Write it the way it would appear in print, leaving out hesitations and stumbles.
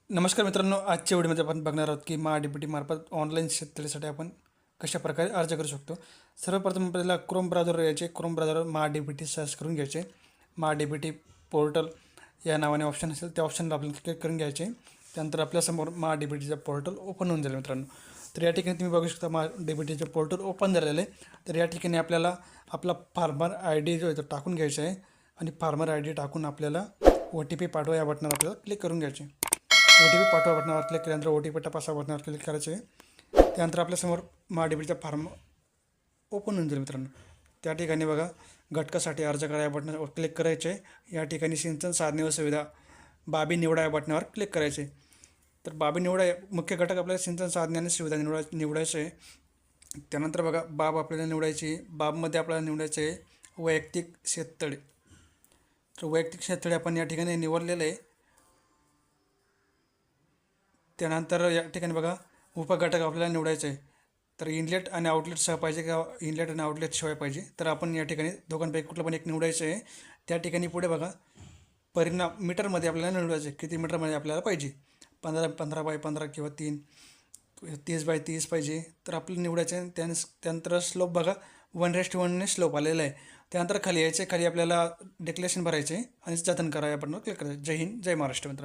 नमस्कार मित्रांनो, आजच्या व्हिडिओमध्ये आपण बघणार आहोत की महाडीबीटी मार्फत ऑनलाईन शेततळीसाठी आपण कशाप्रकारे अर्ज करू शकतो. सर्वप्रथम आपल्याला क्रोम ब्राउझर यायचे. क्रोम ब्राउझरवर महाडीबीटी सर्च करून घ्यायचे. महाडीबीटी पोर्टल या नावाने ऑप्शन असेल त्या ऑप्शनला आपण क्लिक करून घ्यायचे. त्यानंतर आपल्यासमोर महाडीबीटीचं पोर्टल ओपन होऊन जाईल मित्रांनो. तर या ठिकाणी तुम्ही बघू शकता महाडीबीटीचं पोर्टल ओपन झालेलं आहे. तर या ठिकाणी आपल्याला आपला फार्मर आय डी जो आहे तो टाकून घ्यायचा आहे आणि फार्मर आय डी टाकून आपल्याला OTP पाठवा या बटनावर आपल्याला क्लिक करून घ्यायचे. OTP पाठवा बटनावर क्लिक केल्यानंतर OTP तपासा बटनावर क्लिक करायचे. त्यानंतर आपल्यासमोर महाडीबीटीचा फॉर्म ओपन होऊन जाईल मित्रांनो. त्या ठिकाणी बघा घटकासाठी अर्ज करा या बटनावर क्लिक करायचे. या ठिकाणी सिंचन साधने व सुविधा बाबी निवडा या बटनावर क्लिक करायचे. तर बाबी निवडा मुख्य घटक आपल्याला सिंचन साधने आणि सुविधा निवडायचे आहे. त्यानंतर बघा बाब आपल्याला निवडायची. बाबमध्ये आपल्याला निवडायचे आहे वैयक्तिक शेततळे. तर वैयक्तिक शेततळे आपण या ठिकाणी निवडलेलं आहे. त्यानंतर या ठिकाणी बघा उपघटक आपल्याला निवडायचे आहे. तर इनलेट आणि आउटलेटसह पाहिजे किंवा इनलेट आणि आउटलेट शिवाय पाहिजे. तर आपण या ठिकाणी दोघांपैकी कुठलं पण एक निवडायचं आहे. त्या ठिकाणी पुढे बघा परिणाम मीटरमध्ये आपल्याला निवडायचे किती मीटरमध्ये आपल्याला पाहिजे. 15x15 किंवा 30x30 पाहिजे. तर आपल्याला निवडायचं आहे. त्यानंतर स्लोप बघा 1:1 स्लोप आलेला आहे. त्यानंतर खाली यायचे. खाली आपल्याला डेक्लेरेशन भरायचे आणि जतन करा या बटनावर क्लिक करायचं. जय हिंद, जय महाराष्ट्र मित्रांनो.